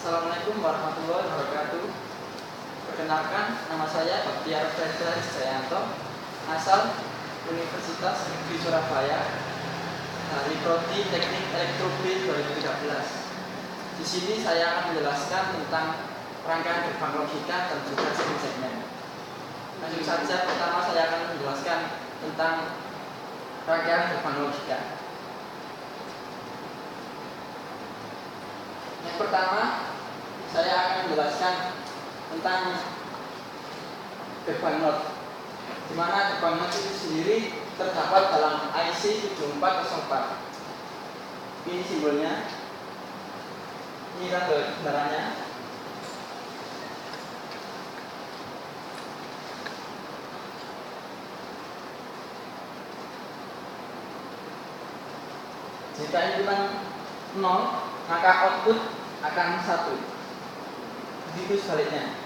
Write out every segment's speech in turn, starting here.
Assalamualaikum warahmatullahi wabarakatuh. Perkenalkan, nama saya Baktiar Fredra Jayanto, asal Universitas Negeri Surabaya dari Prodi Teknik Elektronik 2013. Di sini saya akan menjelaskan tentang rangkaian gerbang logika dan juga segmen. Langsung saja, pertama saya akan menjelaskan tentang rangkaian gerbang logika. Yang pertama, saya akan menjelaskan tentang gerbang NOT, di mana gerbang NOT itu sendiri terdapat dalam IC 7404. Ini simbolnya, ini gambarannya. Jika inputan 0, maka output akan 1. Begitu sebaliknya.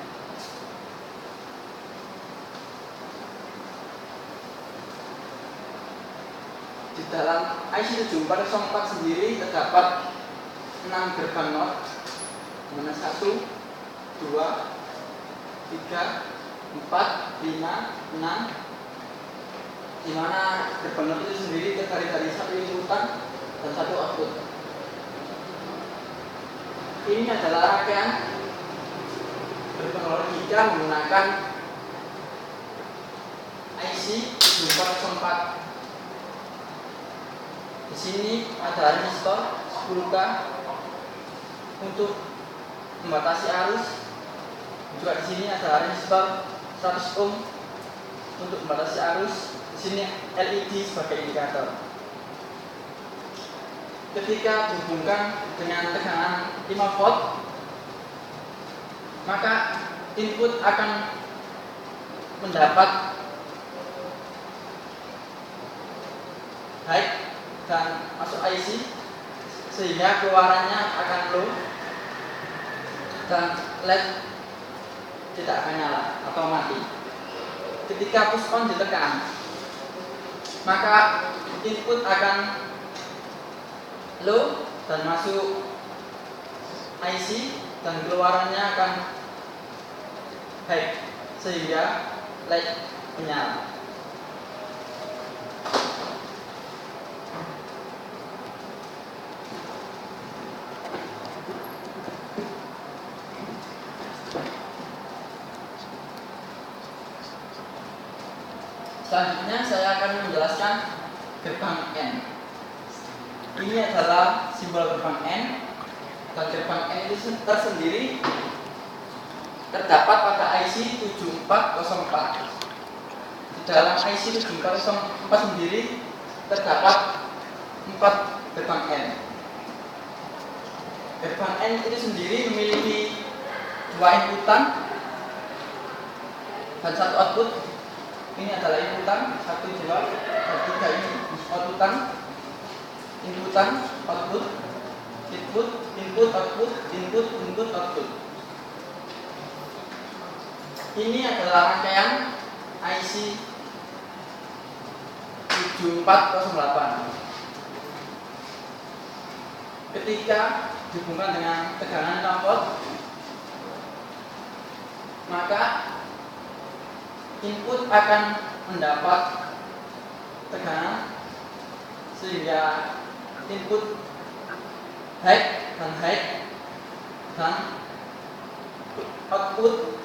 Di dalam IC 7404 sendiri terdapat 6 gerbang NOT, mana 1, 2, 3, 4, 5, 6, di mana gerbang NOT itu sendiri terdiri dari 1 inputan dan 1 output. Ini adalah rangkaian gerbang logika menggunakan IC 7404. Di sini ada resistor 10K untuk membatasi arus. Juga di sini ada resistor 100 ohm untuk membatasi arus. Di sini LED sebagai indikator. Ketika dihubungkan dengan tegangan 5 volt, maka input akan mendapat high dan masuk IC, sehingga keluarannya akan low dan LED tidak akan nyala atau mati. Ketika push on ditekan, maka input akan low dan masuk IC dan keluarannya akan high, sehingga LED menyala. Selanjutnya saya akan menjelaskan gerbang N. Ini adalah simbol gerbang N, dan gerbang N itu tersendiri terdapat pada IC 7404. Di dalam IC 7404 sendiri terdapat 4 gerbang N. Gerbang N itu sendiri memiliki 2 inputan dan 1 output. Ini adalah inputan 1, 2, dan 3. Ini outputan, inputan, output, input, input, output, input, input, output. Ini adalah rangkaian IC 7408. Ketika dihubungkan dengan tegangan 6 volt, maka input akan mendapat tegangan, sehingga input high dan output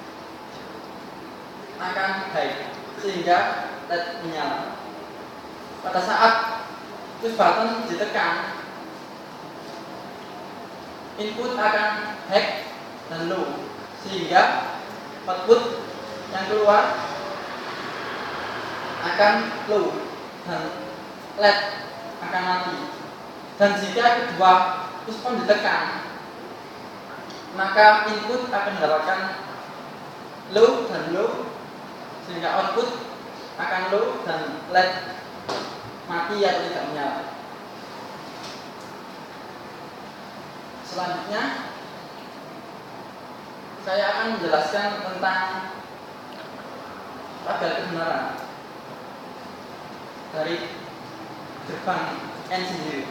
akan high, sehingga LED menyala. Pada saat push button ditekan, input akan high dan low, sehingga output yang keluar akan low dan LED akan mati. Dan jika kedua push on ditekan, maka input akan mendapatkan low dan low, sehingga output akan low dan LED mati atau tidak menyala. Selanjutnya saya akan menjelaskan tentang tabel kebenaran dari gerbang N sendiri.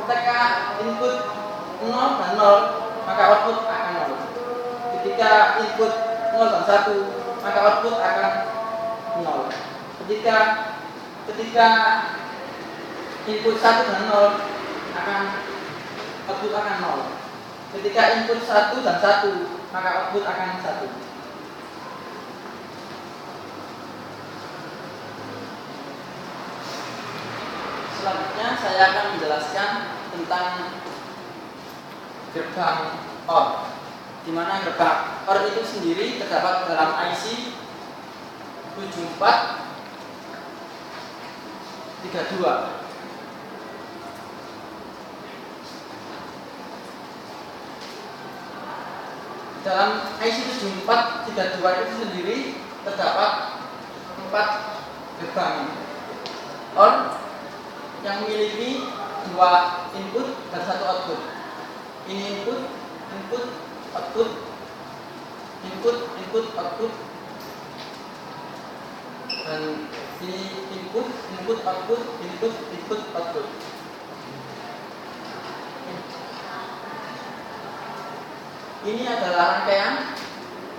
ketika input 0 dan 0, maka output akan 0. Ketika input 0 dan 1, maka output akan 0. Ketika input 1 dan 0, output akan 0. Ketika input 1 dan 1, maka output akan 1. Selanjutnya saya akan menjelaskan tentang gerbang OR, di mana gerbang OR itu sendiri terdapat dalam IC 7432. Dalam IC 7432 itu sendiri terdapat 4 gerbang OR yang memiliki 2 input dan 1 output. Ini input, output, input, output, dan ini input, output, output. Ini adalah rangkaian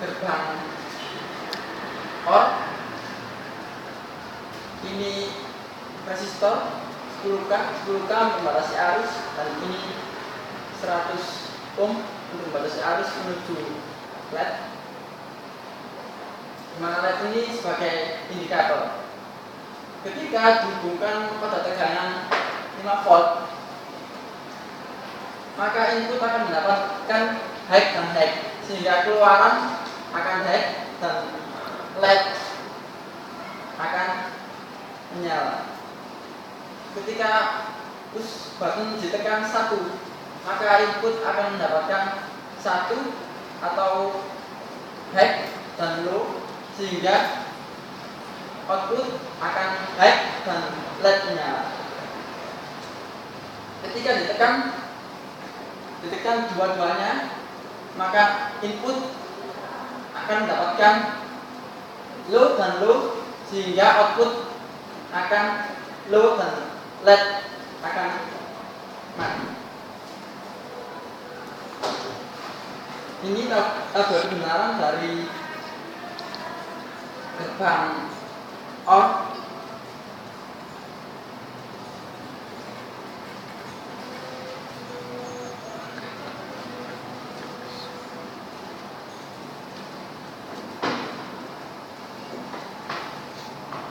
gerbang OR. Ini resistor 10K membatasi arus, dan ini 100 ohm untuk membatasi arus menuju LED, dimana LED ini sebagai indikator. Ketika dihubungkan pada tegangan 5 volt, maka input akan mendapatkan high dan high, sehingga keluaran akan high dan LED akan menyala. Ketika push button ditekan 1, maka input akan mendapatkan 1 atau high dan low, sehingga output akan high dan LED menyala. Ketika ditekan dua-duanya, maka input akan mendapatkan low dan low, sehingga output akan low dan LED akan mati. Ini tabel kebenaran dari gerbang OR.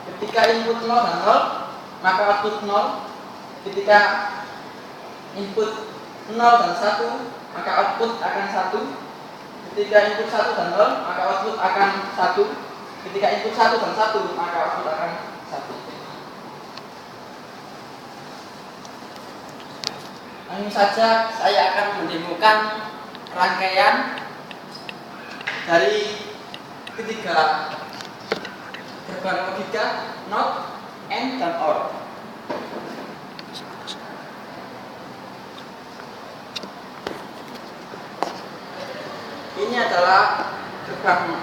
Ketika input 0 dan 0, maka output 0. Ketika input 0 dan 1, maka output akan 1. Ketika input 1 dan 0, maka output akan 1. Ketika input 1 dan 1, maka output akan 1. Langsung saja saya akan mendemokan rangkaian dari ketiga gerbang logika, NOT, AND, dan OR. Ini adalah gerbang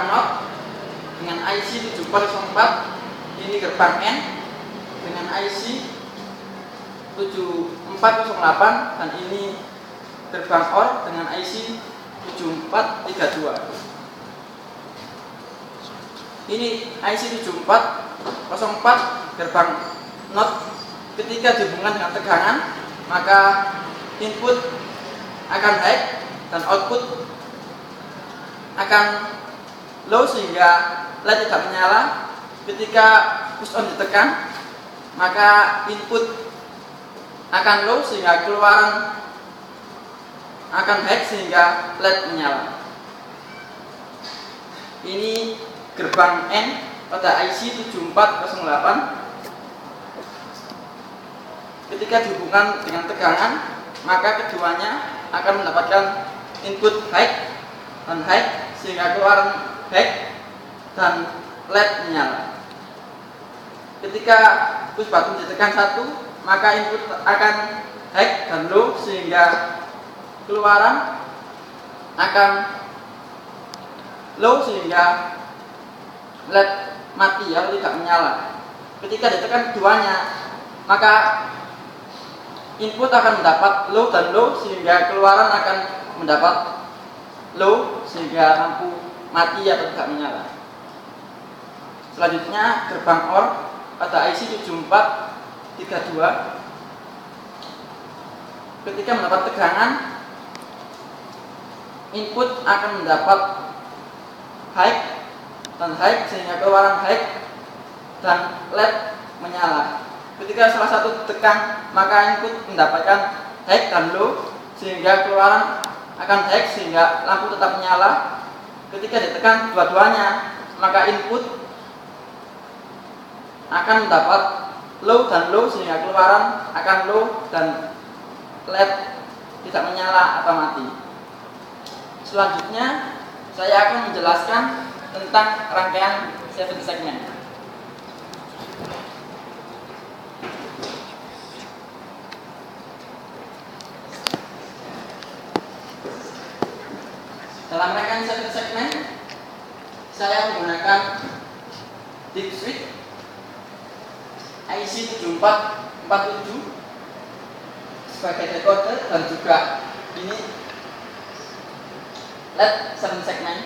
NOT dengan IC 7404. Ini gerbang AND dengan IC 7408, dan ini gerbang OR dengan IC 7432. Ini IC 7404 gerbang NOT. Ketika dihubungkan dengan tegangan, maka input akan high dan output akan low, sehingga LED tidak menyala. Ketika push on ditekan, maka input akan low, sehingga keluaran akan high, sehingga LED menyala. Ini gerbang N pada IC 7408. Ketika dihubungkan dengan tegangan, maka keduanya akan mendapatkan input high dan high, sehingga keluaran high dan LED menyala. Ketika push button ditekan 1, maka input akan high dan low, sehingga keluaran akan low, sehingga LED mati atau tidak menyala. Ketika ditekan keduanya, maka input akan mendapat low dan low, sehingga keluaran akan mendapat low, sehingga lampu mati atau tidak menyala. Selanjutnya gerbang OR pada IC 7432. Ketika mendapat tegangan, input akan mendapat high dan high, sehingga keluaran high dan LED menyala. Ketika salah satu tekan, maka input mendapatkan high dan low, sehingga keluaran akan high, sehingga lampu tetap menyala. Ketika ditekan dua-duanya, maka input akan mendapat low dan low, sehingga keluaran akan low dan LED tidak menyala atau mati. Selanjutnya saya akan menjelaskan tentang rangkaian 7 segmen. Dalam rangkaian 7 segmen, saya menggunakan deep switch IC 7447 sebagai decoder, dan juga ini LED 7 segmen.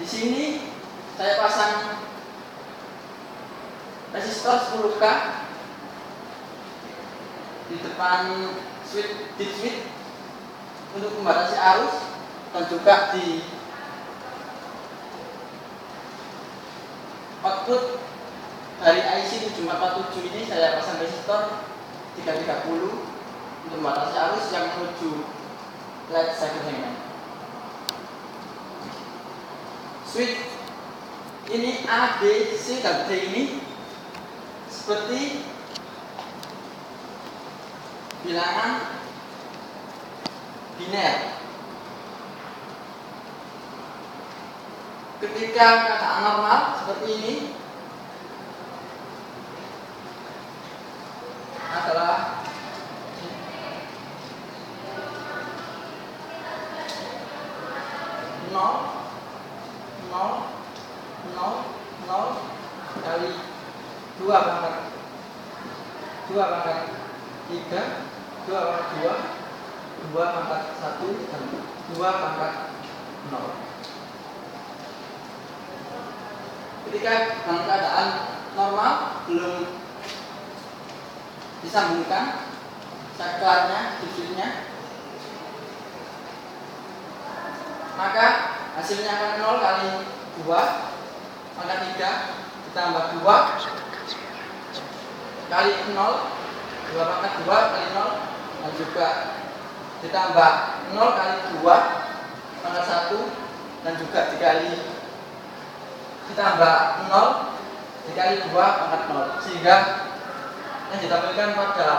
Di sini saya pasang resistor 10K di depan deep switch untuk membatasi arus, dan juga di output dari IC 7447 ini saya pasang resistor 330 untuk membatasi arus yang menuju LED 7 segmen. Switch ini A, B, C, dan D ini seperti bilangan biner. Ketika keadaan normal seperti ini adalah nol kali 2 pangkat 3, 2 pangkat 2 pangkat 1, dan 2 pangkat 0. Ketika dalam keadaan normal belum disambungkan saklarnya, disipnya, maka hasilnya akan 0 kali 2 pangkat 3 ditambah 2 kali 0, 2 pangkat 2 kali 0, dan juga ditambah 0 kali 2 pangkat 1, dan juga dikali ditambah 0 dikali 2 pangkat 0, sehingga yang ditampilkan pada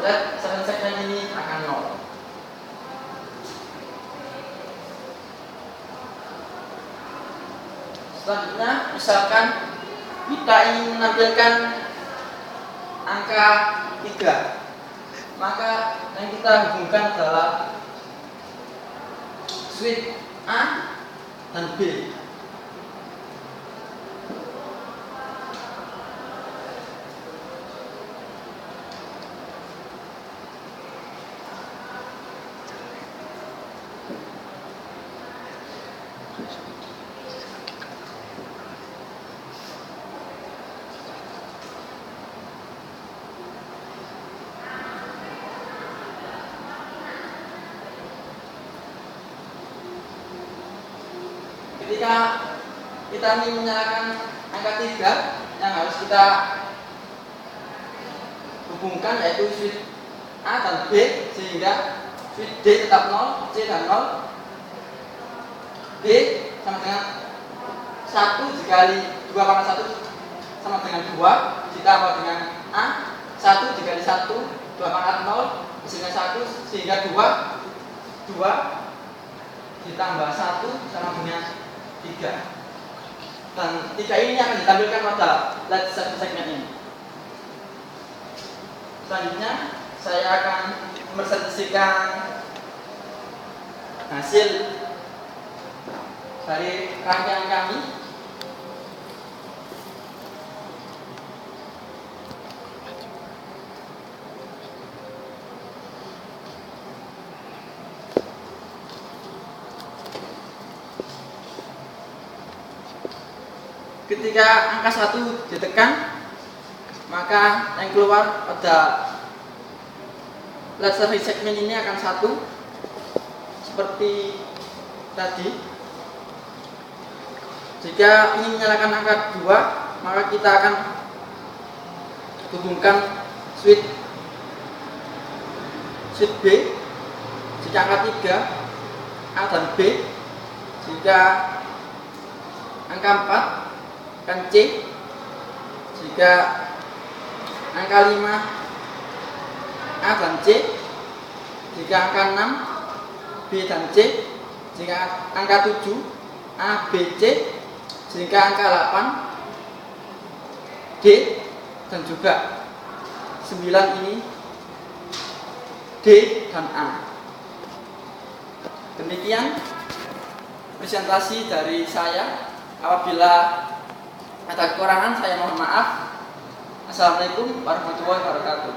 LED 7 segmen ini akan 0. Selanjutnya, misalkan kita ingin menampilkan angka 3, maka yang kita hubungkan adalah switch A dan B. Ketika kita ingin menyalakan angka 3, yang harus kita hubungkan yaitu switch A dan B, sehingga switch D tetap 0, C dan 0. B sama dengan 1 dikali 2 pangkat 1 sama dengan 2, ditambah dengan A, 1 dikali 1, 2 pangkat 0, hasilnya 1, sehingga 2 ditambah 1 sama dengan 3. Dan 3 ini akan ditampilkan pada LED 7 segmen ini. Selanjutnya saya akan mempresentasikan hasil 7 dari rangkaian kami. Ketika angka 1 ditekan, maka yang keluar pada laser segmen ini akan 1 seperti tadi. Jika ingin menyalakan angka 2, maka kita akan hubungkan switch B. Jika angka 3, A dan B. Jika angka 4 akan C. Jika angka 5, A dan C. Jika angka 6, B dan C. Jika angka 7, A, B, C. Jika angka 8, D. Dan juga 9 ini D dan A. Demikian presentasi dari saya. Apabila ada kekurangan, saya mohon maaf. Assalamualaikum warahmatullahi wabarakatuh.